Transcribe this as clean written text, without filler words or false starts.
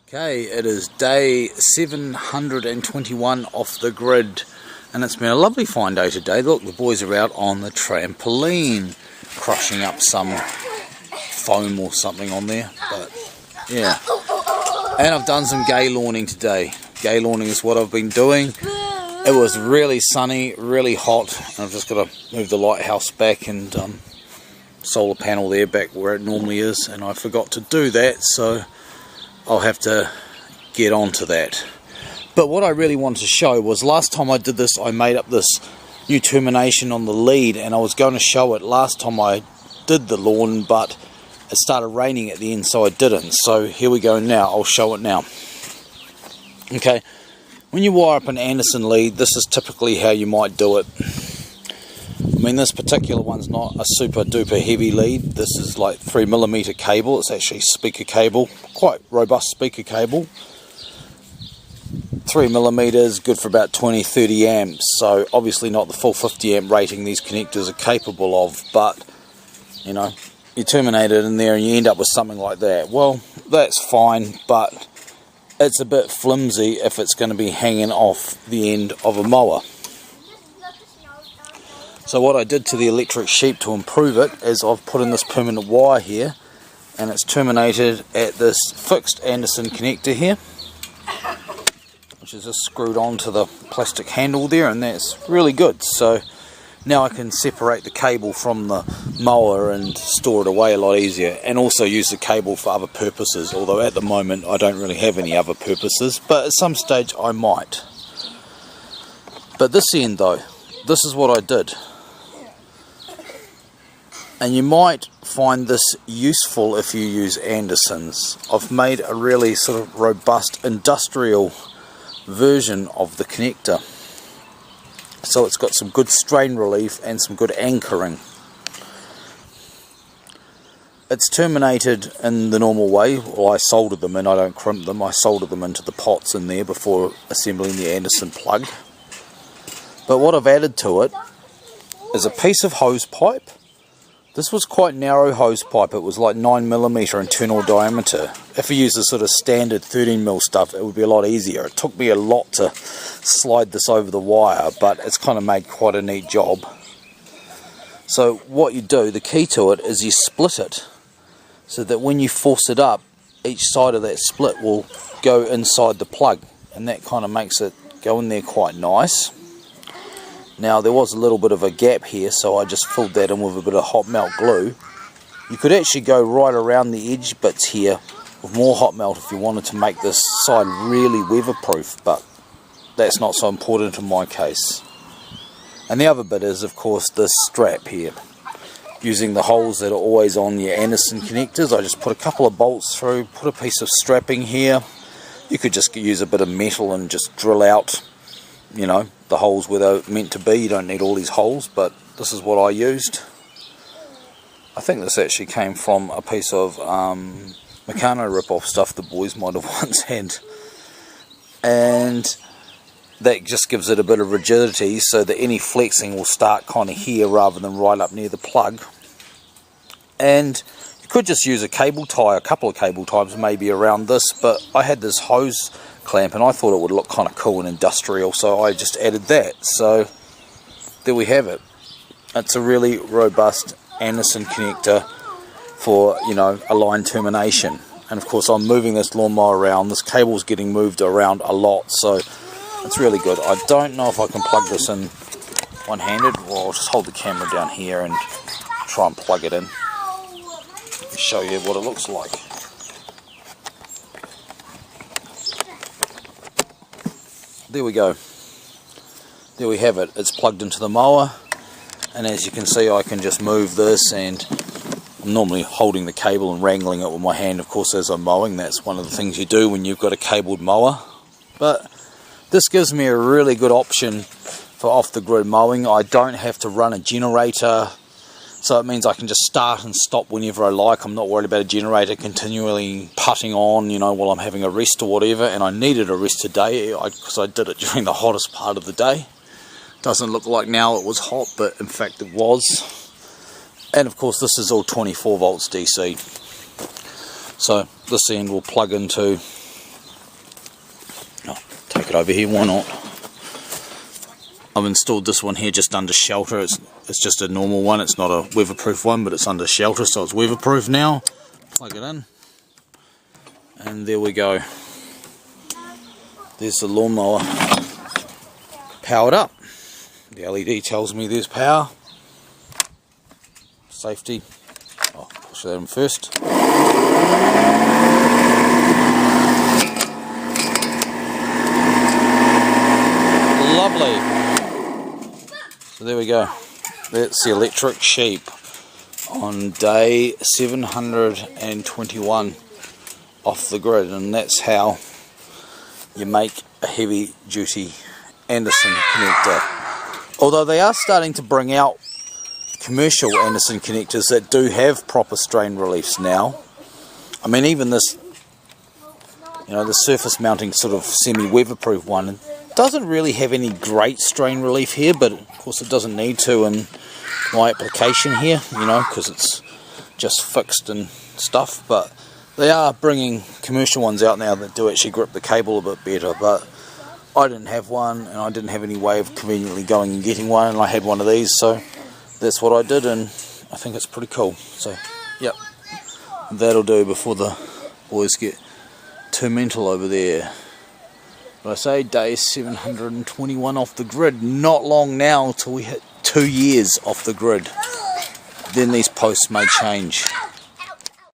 Okay, it is day 721 off the grid, and it's been a lovely fine day today. Look, the boys are out on the trampoline, crushing up some foam or something on there, but yeah. And I've done some gay lawning today. Gay lawning is what I've been doing. It was really sunny, really hot, and I've just got to move the lighthouse back and solar panel there back where it normally is, and I forgot to do that, so I'll have to get on to that. But what I really wanted to show was, last time I did this, I made up this new termination on the lead, and I was going to show it last time I did the lawn, but it started raining at the end, so I didn't. So here we go now. I'll show it now. Okay, when you wire up an Anderson lead, this is typically how you might do it. I mean, this particular one's not a super duper heavy lead. This is like 3mm cable. It's actually speaker cable, quite robust speaker cable. 3mm, good for about 20-30 amps. So obviously not the full 50 amp rating these connectors are capable of, but you know, you terminate it in there and you end up with something like that. Well, that's fine, but it's a bit flimsy if it's going to be hanging off the end of a mower. So what I did to the electric sheep to improve it is I've put in this permanent wire here, and it's terminated at this fixed Anderson connector here, which is just screwed onto the plastic handle there, and that's really good. So now I can separate the cable from the mower and store it away a lot easier, and also use the cable for other purposes, although at the moment I don't really have any other purposes, but at some stage I might. But this end though, this is what I did. And you might find this useful if you use Andersons. I've made a really sort of robust industrial version of the connector. So it's got some good strain relief and some good anchoring. It's terminated in the normal way. Well, I soldered them in, I don't crimp them. I soldered them into the pots in there before assembling the Anderson plug. But what I've added to it is a piece of hose pipe. This was quite narrow hose pipe. It was like 9mm internal diameter. If you use the sort of standard 13mm stuff, it would be a lot easier. It took me a lot to slide this over the wire, but it's kind of made quite a neat job. So what you do, the key to it, is you split it so that when you force it up, each side of that split will go inside the plug, and that kind of makes it go in there quite nice. Now there was a little bit of a gap here, so I just filled that in with a bit of hot melt glue. You could actually go right around the edge bits here with more hot melt if you wanted to make this side really weatherproof, but that's not so important in my case. And the other bit is, of course, this strap here. Using the holes that are always on your Anderson connectors, I just put a couple of bolts through, put a piece of strapping here. You could just use a bit of metal and just drill out, you know, the holes where they're meant to be. You don't need all these holes, but this is what I used. I think this actually came from a piece of Meccano rip-off stuff the boys might have once had, and that just gives it a bit of rigidity so that any flexing will start kind of here rather than right up near the plug. And you could just use a cable tie, a couple of cable ties maybe around this, but I had this hose clamp and I thought it would look kind of cool and industrial, so I just added that. So there we have it. It's a really robust Anderson connector for, you know, a line termination. And of course I'm moving this lawnmower around. This cable's getting moved around a lot, so it's really good. I don't know if I can plug this in one-handed. Well, I'll just hold the camera down here and try and plug it in. Show you what it looks like. There we go. There we have it. It's plugged into the mower, and as you can see I can just move this, and I'm normally holding the cable and wrangling it with my hand, of course, as I'm mowing. That's one of the things you do when you've got a cabled mower. But this gives me a really good option for off-the-grid mowing. I don't have to run a generator, so it means I can just start and stop whenever I like. I'm not worried about a generator continually putting on, you know, while I'm having a rest or whatever. And I needed a rest today because I did it during the hottest part of the day. Doesn't look like now it was hot, but in fact it was. And of course this is all 24 volts DC. So this end will plug into it over here, why not? I've installed this one here just under shelter. It's just a normal one, it's not a weatherproof one, but it's under shelter, so it's weatherproof now. Plug it in, and there we go. There's the lawnmower powered up. The LED tells me there's power. Safety. I'll push that in first. Lovely. So there we go. That's the electric sheep on day 721 off the grid, and that's how you make a heavy duty Anderson connector. Although they are starting to bring out commercial Anderson connectors that do have proper strain reliefs now. I mean, even this, the surface mounting sort of semi-weatherproof one doesn't really have any great strain relief here, but of course it doesn't need to in my application here, because it's just fixed and stuff. But they are bringing commercial ones out now that do actually grip the cable a bit better, but I didn't have one, and I didn't have any way of conveniently going and getting one, and I had one of these, so that's what I did, and I think it's pretty cool. So, yep, that'll do before the boys get too mental over there. But I say day 721 off the grid. Not long now till we hit 2 years off the grid. Then these posts may change.